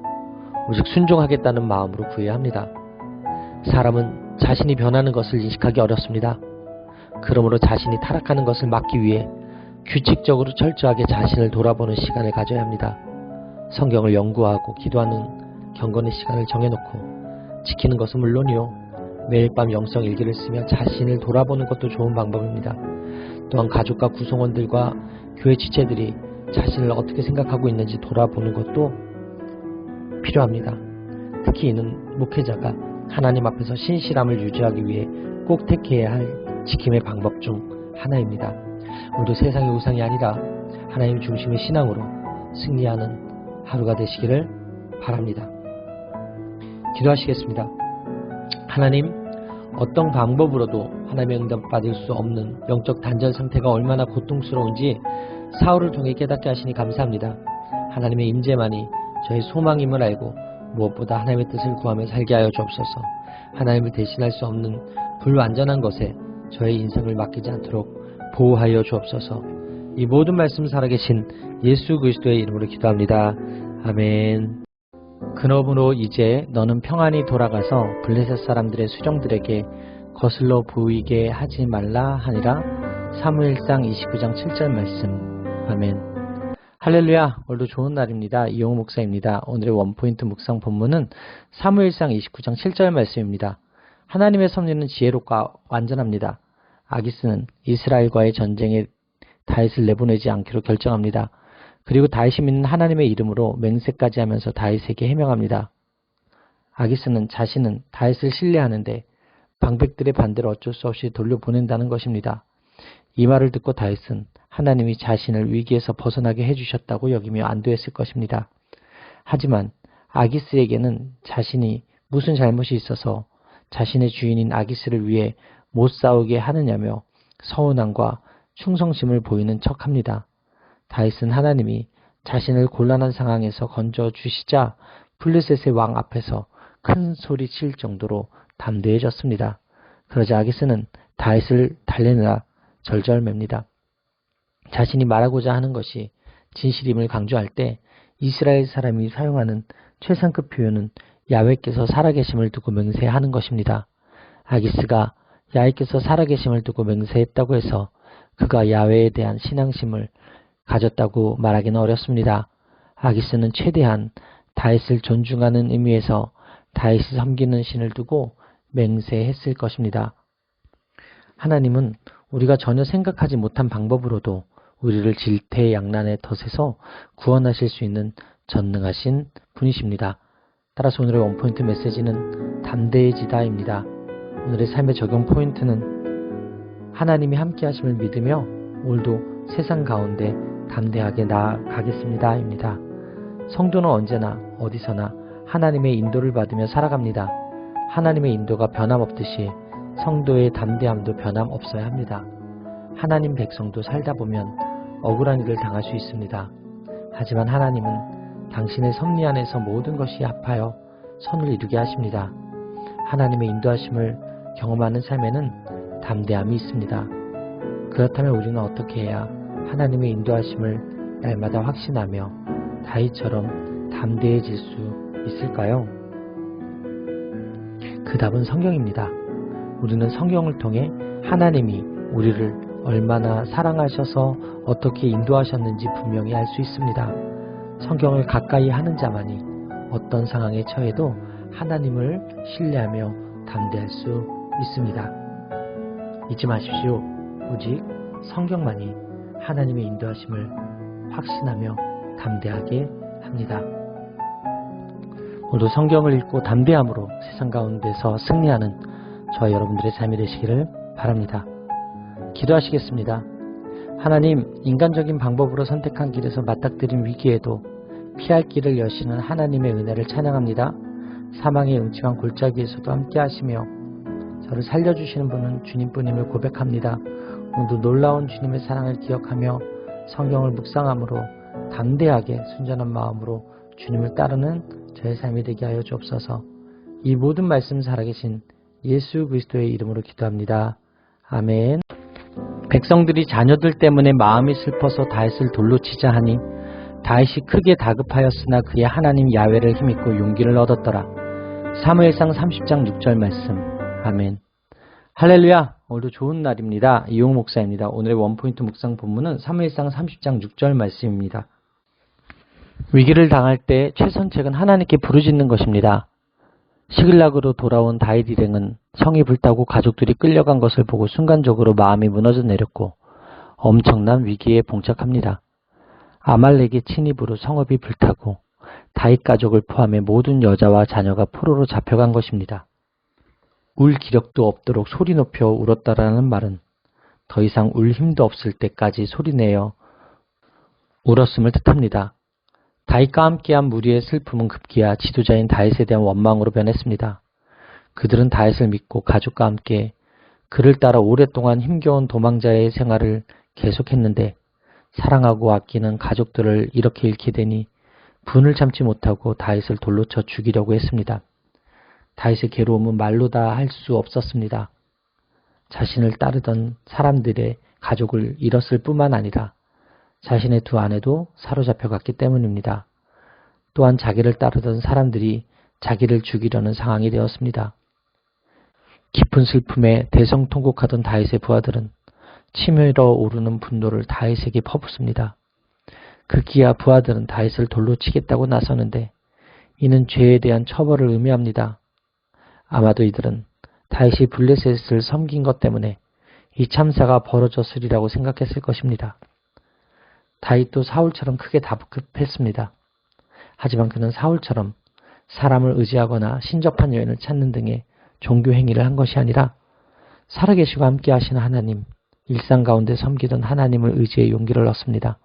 오직 순종하겠다는 마음으로 구해야 합니다. 사람은 자신이 변하는 것을 인식하기 어렵습니다. 그러므로 자신이 타락하는 것을 막기 위해 규칙적으로 철저하게 자신을 돌아보는 시간을 가져야 합니다. 성경을 연구하고 기도하는 경건의 시간을 정해놓고 지키는 것은 물론이요, 매일 밤 영성 일기를 쓰며 자신을 돌아보는 것도 좋은 방법입니다. 또한 가족과 구성원들과 교회 지체들이 자신을 어떻게 생각하고 있는지 돌아보는 것도 필요합니다. 특히 이는 목회자가 하나님 앞에서 신실함을 유지하기 위해 꼭 택해야 할 지킴의 방법 중 하나입니다. 오늘도 세상의 우상이 아니라 하나님 중심의 신앙으로 승리하는 하루가 되시기를 바랍니다. 기도하시겠습니다. 하나님, 어떤 방법으로도 하나님의 응답 받을 수 없는 영적 단절 상태가 얼마나 고통스러운지 사울을 통해 깨닫게 하시니 감사합니다. 하나님의 임재만이 저의 소망임을 알고 무엇보다 하나님의 뜻을 구하며 살게 하여 주옵소서. 하나님을 대신할 수 없는 불완전한 것에 저의 인생을 맡기지 않도록 보호하여 주옵소서. 이 모든 말씀 살아계신 예수 그리스도의 이름으로 기도합니다. 아멘. 그러므로 이제 너는 평안히 돌아가서 블레셋 사람들의 수령들에게 거슬러 보이게 하지 말라 하니라. 사무엘상 29장 7절 말씀. 아멘. 할렐루야. 오늘도 좋은 날입니다. 이용우 목사입니다. 오늘의 원포인트 묵상 본문은 사무엘상 29장 7절 말씀입니다. 하나님의 섭리는 지혜롭고 완전합니다. 아기스는 이스라엘과의 전쟁에 다윗을 내보내지 않기로 결정합니다. 그리고 다윗이 믿는 하나님의 이름으로 맹세까지 하면서 다윗에게 해명합니다. 아기스는 자신은 다윗을 신뢰하는데 방백들의 반대로 어쩔 수 없이 돌려보낸다는 것입니다. 이 말을 듣고 다윗은 하나님이 자신을 위기에서 벗어나게 해주셨다고 여기며 안도했을 것입니다. 하지만 아기스에게는 자신이 무슨 잘못이 있어서 자신의 주인인 아기스를 위해 못 싸우게 하느냐며 서운함과 충성심을 보이는 척합니다. 다윗은 하나님이 자신을 곤란한 상황에서 건져주시자 블레셋의 왕 앞에서 큰 소리 칠 정도로 담대해졌습니다. 그러자 아기스는 다윗을 달래느라 절절맵니다. 자신이 말하고자 하는 것이 진실임을 강조할 때 이스라엘 사람이 사용하는 최상급 표현은 야훼께서 살아계심을 두고 맹세하는 것입니다. 아기스가 야훼께서 살아계심을 두고 맹세했다고 해서 그가 야훼에 대한 신앙심을 가졌다고 말하기는 어렵습니다. 아기스는 최대한 다윗을 존중하는 의미에서 다윗이 섬기는 신을 두고 맹세했을 것입니다. 하나님은 우리가 전혀 생각하지 못한 방법으로도 우리를 질태양난의 덫에서 구원하실 수 있는 전능하신 분이십니다. 따라서 오늘의 원포인트 메시지는 담대해지다입니다. 오늘의 삶의 적용 포인트는 하나님이 함께 하심을 믿으며 오늘도 세상 가운데 담대하게 나아가겠습니다 입니다. 성도는 언제나 어디서나 하나님의 인도를 받으며 살아갑니다. 하나님의 인도가 변함없듯이 성도의 담대함도 변함없어야 합니다. 하나님 백성도 살다 보면 억울한 일을 당할 수 있습니다. 하지만 하나님은 당신의 섭리 안에서 모든 것이 합하여 선을 이루게 하십니다. 하나님의 인도하심을 경험하는 삶에는 담대함이 있습니다. 그렇다면 우리는 어떻게 해야 하나님의 인도하심을 날마다 확신하며 다윗처럼 담대해질 수 있을까요? 그 답은 성경입니다. 우리는 성경을 통해 하나님이 우리를 얼마나 사랑하셔서 어떻게 인도하셨는지 분명히 알 수 있습니다. 성경을 가까이 하는 자만이 어떤 상황에 처해도 하나님을 신뢰하며 담대할 수 있습니다. 잊지 마십시오. 오직 성경만이 하나님의 인도하심을 확신하며 담대하게 합니다. 오늘도 성경을 읽고 담대함으로 세상 가운데서 승리하는 저와 여러분들의 삶이 되시기를 바랍니다. 기도하시겠습니다. 하나님, 인간적인 방법으로 선택한 길에서 맞닥뜨린 위기에도 피할 길을 여시는 하나님의 은혜를 찬양합니다. 사망의 음침한 골짜기에서도 함께 하시며 저를 살려주시는 분은 주님뿐임을 고백합니다. 오늘도 놀라운 주님의 사랑을 기억하며 성경을 묵상함으로 담대하게 순전한 마음으로 주님을 따르는 저의 삶이 되게 하여 주옵소서. 이 모든 말씀 살아계신 예수 그리스도의 이름으로 기도합니다. 아멘. 백성들이 자녀들 때문에 마음이 슬퍼서 다윗을 돌로 치자 하니 다윗이 크게 다급하였으나 그의 하나님 야훼를 힘입고 용기를 얻었더라. 사무엘상 30장 6절 말씀. 아멘. 할렐루야. 오늘도 좋은 날입니다. 이용 목사입니다. 오늘의 원포인트 묵상 본문은 사무엘상 30장 6절 말씀입니다. 위기를 당할 때 최선책은 하나님께 부르짖는 것입니다. 시글락으로 돌아온 다윗 일행은 성이 불타고 가족들이 끌려간 것을 보고 순간적으로 마음이 무너져 내렸고 엄청난 위기에 봉착합니다. 아말렉의 침입으로 성읍이 불타고 다윗 가족을 포함해 모든 여자와 자녀가 포로로 잡혀간 것입니다. 울 기력도 없도록 소리 높여 울었다라는 말은 더 이상 울 힘도 없을 때까지 소리내어 울었음을 뜻합니다. 다윗과 함께한 무리의 슬픔은 급기야 지도자인 다윗에 대한 원망으로 변했습니다. 그들은 다윗을 믿고 가족과 함께 그를 따라 오랫동안 힘겨운 도망자의 생활을 계속했는데 사랑하고 아끼는 가족들을 이렇게 잃게 되니 분을 참지 못하고 다윗을 돌로 쳐 죽이려고 했습니다. 다윗의 괴로움은 말로 다 할 수 없었습니다. 자신을 따르던 사람들의 가족을 잃었을 뿐만 아니라 자신의 두 아내도 사로잡혀갔기 때문입니다. 또한 자기를 따르던 사람들이 자기를 죽이려는 상황이 되었습니다. 깊은 슬픔에 대성통곡하던 다윗의 부하들은 치밀어 오르는 분노를 다윗에게 퍼붓습니다. 급기야 부하들은 다윗을 돌로 치겠다고 나서는데 이는 죄에 대한 처벌을 의미합니다. 아마도 이들은 다윗이 블레셋을 섬긴 것 때문에 이 참사가 벌어졌으리라고 생각했을 것입니다. 다윗도 사울처럼 크게 다급했습니다. 하지만 그는 사울처럼 사람을 의지하거나 신접한 여인을 찾는 등의 종교 행위를 한 것이 아니라 살아계시고 함께 하시는 하나님, 일상 가운데 섬기던 하나님을 의지해 용기를 얻습니다.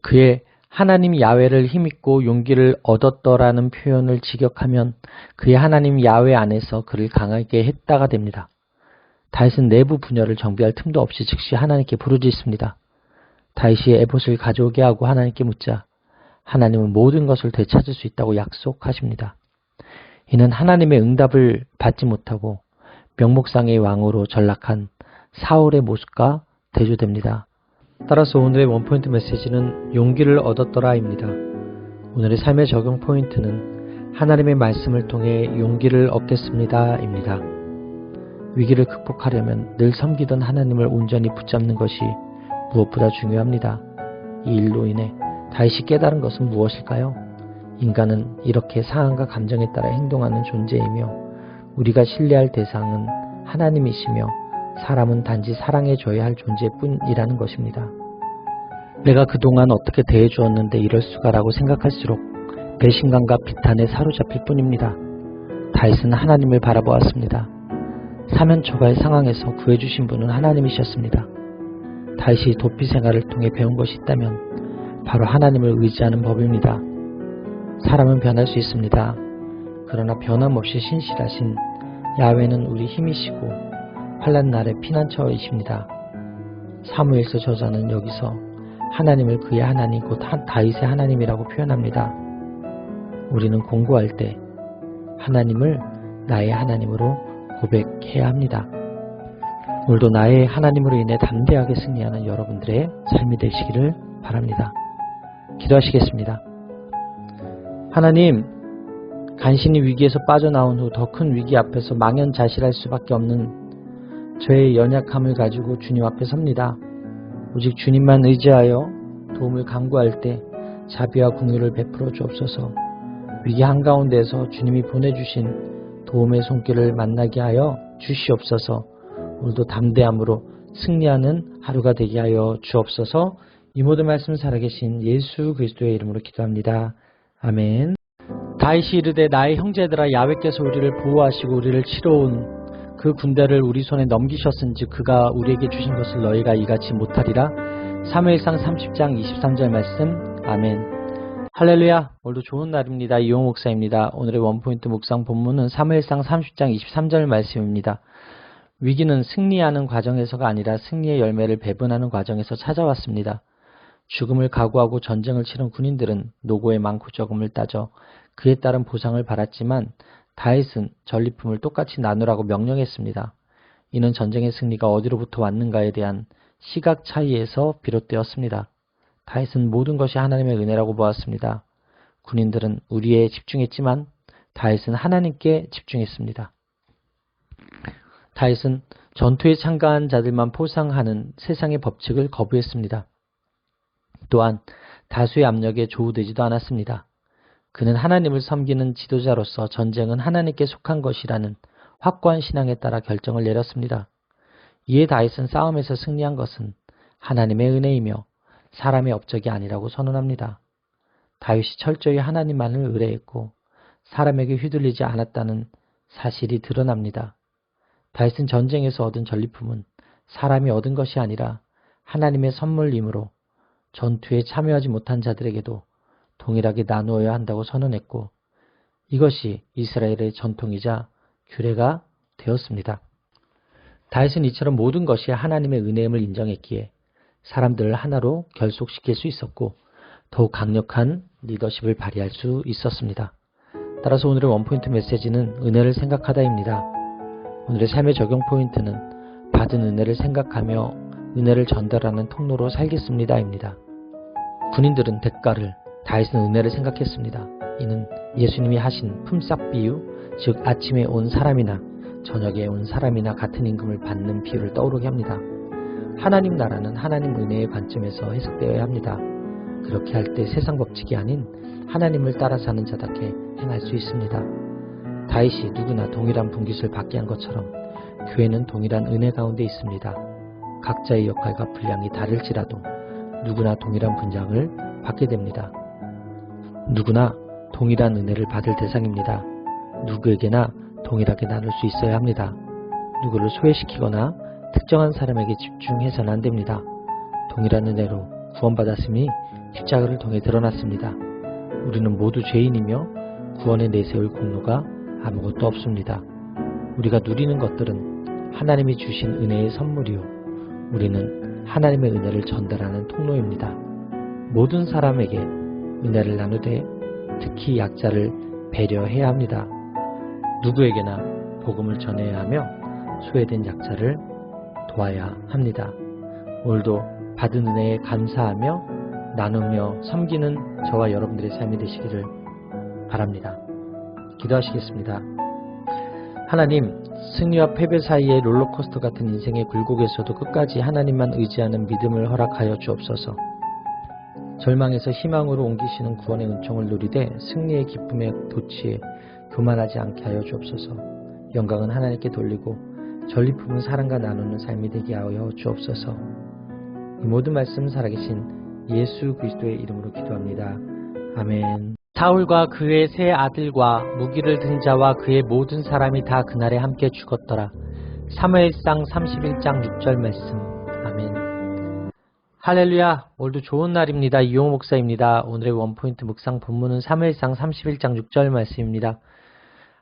그의 하나님 야훼를 힘입고 용기를 얻었더라는 표현을 직역하면 그의 하나님 야훼 안에서 그를 강하게 했다가 됩니다. 다윗은 내부 분열을 정비할 틈도 없이 즉시 하나님께 부르짖습니다. 다윗이 에봇을 가져오게 하고 하나님께 묻자 하나님은 모든 것을 되찾을 수 있다고 약속하십니다. 이는 하나님의 응답을 받지 못하고 명목상의 왕으로 전락한 사울의 모습과 대조됩니다. 따라서 오늘의 원포인트 메시지는 용기를 얻었더라입니다. 오늘의 삶의 적용 포인트는 하나님의 말씀을 통해 용기를 얻겠습니다. 입니다. 위기를 극복하려면 늘 섬기던 하나님을 온전히 붙잡는 것이 무엇보다 중요합니다. 이 일로 인해 다윗이 깨달은 것은 무엇일까요? 인간은 이렇게 상황과 감정에 따라 행동하는 존재이며 우리가 신뢰할 대상은 하나님이시며 사람은 단지 사랑해줘야 할 존재뿐이라는 것입니다. 내가 그동안 어떻게 대해주었는데 이럴 수가 라고 생각할수록 배신감과 비탄에 사로잡힐 뿐입니다. 다윗은 하나님을 바라보았습니다. 사면초가의 상황에서 구해주신 분은 하나님이셨습니다. 다윗이 도피 생활을 통해 배운 것이 있다면 바로 하나님을 의지하는 법입니다. 사람은 변할 수 있습니다. 그러나 변함없이 신실하신 야훼는 우리 힘이시고 환난 날의 피난처이십니다. 사무엘서 저자는 여기서 하나님을 그의 하나님 곧 다윗의 하나님이라고 표현합니다. 우리는 공고할 때 하나님을 나의 하나님으로 고백해야 합니다. 오늘도 나의 하나님으로 인해 담대하게 승리하는 여러분들의 삶이 되시기를 바랍니다. 기도하시겠습니다. 하나님, 간신히 위기에서 빠져나온 후 더 큰 위기 앞에서 망연자실할 수밖에 없는 저의 연약함을 가지고 주님 앞에 섭니다. 오직 주님만 의지하여 도움을 간구할 때 자비와 긍휼을 베풀어 주옵소서. 위기 한가운데에서 주님이 보내주신 도움의 손길을 만나게 하여 주시옵소서. 오늘도 담대함으로 승리하는 하루가 되게 하여 주옵소서. 이 모든 말씀 살아계신 예수 그리스도의 이름으로 기도합니다. 아멘. 다윗이 이르되 나의 형제들아 야훼께서 우리를 보호하시고 우리를 치러온 그 군대를 우리 손에 넘기셨은지 그가 우리에게 주신 것을 너희가 이같이 못하리라. 사무엘상 30장 23절 말씀. 아멘. 할렐루야. 오늘도 좋은 날입니다. 이용 목사입니다. 오늘의 원포인트 묵상 본문은 사무엘상 30장 23절 말씀입니다. 위기는 승리하는 과정에서가 아니라 승리의 열매를 배분하는 과정에서 찾아왔습니다. 죽음을 각오하고 전쟁을 치른 군인들은 노고의 많고 적음을 따져 그에 따른 보상을 받았지만 다윗은 전리품을 똑같이 나누라고 명령했습니다. 이는 전쟁의 승리가 어디로부터 왔는가에 대한 시각 차이에서 비롯되었습니다. 다윗은 모든 것이 하나님의 은혜라고 보았습니다. 군인들은 우리에 집중했지만 다윗은 하나님께 집중했습니다. 다윗은 전투에 참가한 자들만 포상하는 세상의 법칙을 거부했습니다. 또한 다수의 압력에 조우되지도 않았습니다. 그는 하나님을 섬기는 지도자로서 전쟁은 하나님께 속한 것이라는 확고한 신앙에 따라 결정을 내렸습니다. 이에 다윗은 싸움에서 승리한 것은 하나님의 은혜이며 사람의 업적이 아니라고 선언합니다. 다윗이 철저히 하나님만을 의뢰했고 사람에게 휘둘리지 않았다는 사실이 드러납니다. 다윗은 전쟁에서 얻은 전리품은 사람이 얻은 것이 아니라 하나님의 선물이므로 전투에 참여하지 못한 자들에게도 동일하게 나누어야 한다고 선언했고 이것이 이스라엘의 전통이자 규례가 되었습니다. 다윗은 이처럼 모든 것이 하나님의 은혜임을 인정했기에 사람들을 하나로 결속시킬 수 있었고 더욱 강력한 리더십을 발휘할 수 있었습니다. 따라서 오늘의 원포인트 메시지는 은혜를 생각하다입니다. 오늘의 삶의 적용 포인트는 받은 은혜를 생각하며 은혜를 전달하는 통로로 살겠습니다입니다. 군인들은 대가를, 다윗은 은혜를 생각했습니다. 이는 예수님이 하신 품삯 비유, 즉 아침에 온 사람이나 저녁에 온 사람이나 같은 임금을 받는 비유를 떠오르게 합니다. 하나님 나라는 하나님 은혜의 관점에서 해석되어야 합니다. 그렇게 할 때 세상 법칙이 아닌 하나님을 따라 사는 자답게 행할 수 있습니다. 다윗이 누구나 동일한 분깃을 받게 한 것처럼 교회는 동일한 은혜 가운데 있습니다. 각자의 역할과 분량이 다를지라도 누구나 동일한 분량을 받게 됩니다. 누구나 동일한 은혜를 받을 대상입니다. 누구에게나 동일하게 나눌 수 있어야 합니다. 누구를 소외시키거나 특정한 사람에게 집중해서는 안 됩니다. 동일한 은혜로 구원받았음이 십자가를 통해 드러났습니다. 우리는 모두 죄인이며 구원에 내세울 공로가 아무것도 없습니다. 우리가 누리는 것들은 하나님이 주신 은혜의 선물이요. 우리는 하나님의 은혜를 전달하는 통로입니다. 모든 사람에게 은혜를 나누되 특히 약자를 배려해야 합니다. 누구에게나 복음을 전해야 하며 소외된 약자를 도와야 합니다. 오늘도 받은 은혜에 감사하며 나누며 섬기는 저와 여러분들의 삶이 되시기를 바랍니다. 기도하시겠습니다. 하나님, 승리와 패배 사이의 롤러코스터 같은 인생의 굴곡에서도 끝까지 하나님만 의지하는 믿음을 허락하여 주옵소서. 절망에서 희망으로 옮기시는 구원의 은총을 누리되 승리의 기쁨에 도취해 교만하지 않게 하여 주옵소서. 영광은 하나님께 돌리고 전리품은 사랑과 나누는 삶이 되게 하여 주옵소서. 이 모든 말씀 살아계신 예수 그리스도의 이름으로 기도합니다. 아멘. 사울과 그의 세 아들과 무기를 든 자와 그의 모든 사람이 다 그날에 함께 죽었더라. 사무엘상 31장 6절 말씀. 아멘. 할렐루야. 오늘도 좋은 날입니다. 이용호 목사입니다. 오늘의 원포인트 묵상 본문은 사무엘상 31장 6절 말씀입니다.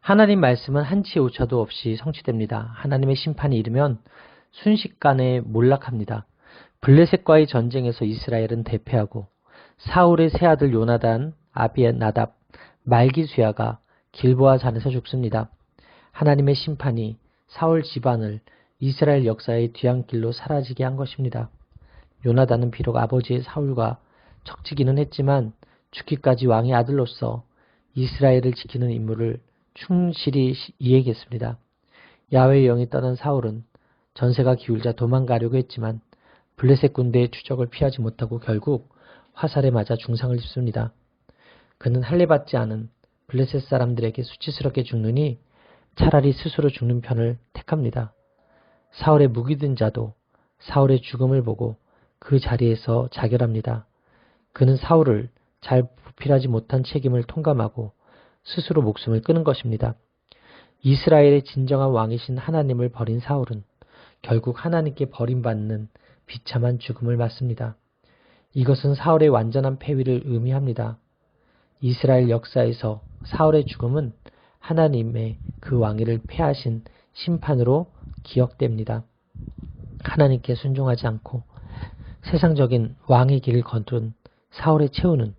하나님 말씀은 한치 오차도 없이 성취됩니다. 하나님의 심판이 이르면 순식간에 몰락합니다. 블레셋과의 전쟁에서 이스라엘은 대패하고 사울의 세 아들 요나단, 아비나답, 말기수야가 길보아 산에서 죽습니다. 하나님의 심판이 사울 집안을 이스라엘 역사의 뒤안길로 사라지게 한 것입니다. 요나단은 비록 아버지의 사울과 척지기는 했지만 죽기까지 왕의 아들로서 이스라엘을 지키는 임무를 충실히 이행했습니다. 야훼의 영이 떠난 사울은 전세가 기울자 도망가려고 했지만 블레셋 군대의 추적을 피하지 못하고 결국 화살에 맞아 중상을 입습니다. 그는 할례받지 않은 블레셋 사람들에게 수치스럽게 죽느니 차라리 스스로 죽는 편을 택합니다. 사울의 무기 든 자도 사울의 죽음을 보고 그 자리에서 자결합니다. 그는 사울을 잘 보필하지 못한 책임을 통감하고 스스로 목숨을 끊은 것입니다. 이스라엘의 진정한 왕이신 하나님을 버린 사울은 결국 하나님께 버림받는 비참한 죽음을 맞습니다. 이것은 사울의 완전한 패위를 의미합니다. 이스라엘 역사에서 사울의 죽음은 하나님의 그 왕위를 폐하신 심판으로 기억됩니다. 하나님께 순종하지 않고 세상적인 왕의 길을 거둔 사울의 최후는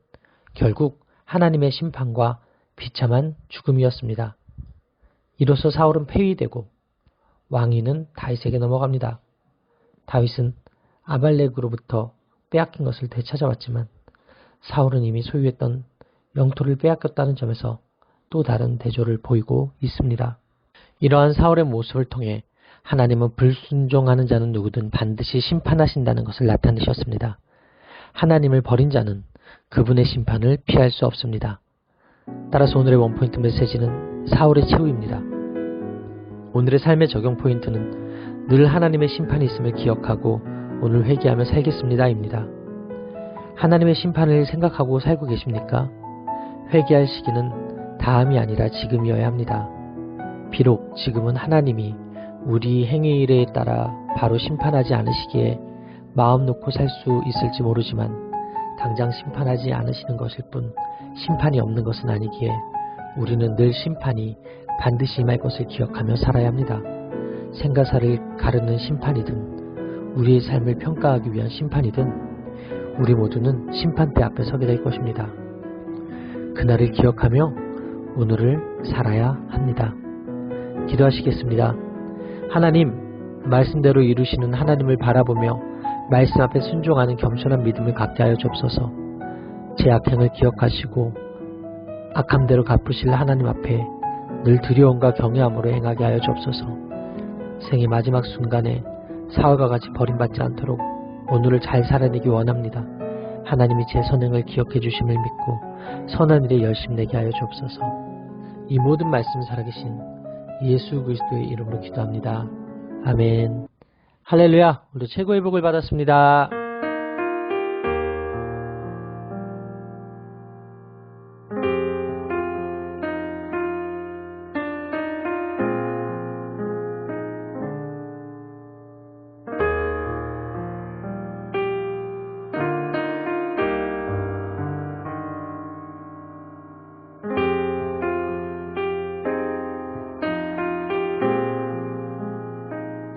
결국 하나님의 심판과 비참한 죽음이었습니다. 이로써 사울은 폐위되고 왕위는 다윗에게 넘어갑니다. 다윗은 아말렉으로부터 빼앗긴 것을 되찾아왔지만 사울은 이미 소유했던 영토를 빼앗겼다는 점에서 또 다른 대조를 보이고 있습니다. 이러한 사울의 모습을 통해 하나님은 불순종하는 자는 누구든 반드시 심판하신다는 것을 나타내셨습니다. 하나님을 버린 자는 그분의 심판을 피할 수 없습니다. 따라서 오늘의 원포인트 메시지는 사울의 최후입니다. 오늘의 삶의 적용 포인트는 늘 하나님의 심판이 있음을 기억하고 오늘 회개하며 살겠습니다입니다. 하나님의 심판을 생각하고 살고 계십니까? 회개할 시기는 다음이 아니라 지금이어야 합니다. 비록 지금은 하나님이 우리 행위에 따라 바로 심판하지 않으시기에 마음 놓고 살 수 있을지 모르지만 당장 심판하지 않으시는 것일 뿐 심판이 없는 것은 아니기에 우리는 늘 심판이 반드시 임할 것을 기억하며 살아야 합니다. 생가사를 가르는 심판이든 우리의 삶을 평가하기 위한 심판이든 우리 모두는 심판대 앞에 서게 될 것입니다. 그날을 기억하며 오늘을 살아야 합니다. 기도하시겠습니다. 하나님, 말씀대로 이루시는 하나님을 바라보며 말씀 앞에 순종하는 겸손한 믿음을 갖게 하여 주옵소서. 제 악행을 기억하시고 악함대로 갚으실 하나님 앞에 늘 두려움과 경외함으로 행하게 하여 주옵소서. 생의 마지막 순간에 사울과 같이 버림받지 않도록 오늘을 잘 살아내기 원합니다. 하나님이 제 선행을 기억해 주심을 믿고 선한 일에 열심 내게 하여 주옵소서. 이 모든 말씀 살아계신 예수 그리스도의 이름으로 기도합니다. 아멘. 할렐루야. 오늘도 최고의 복을 받았습니다.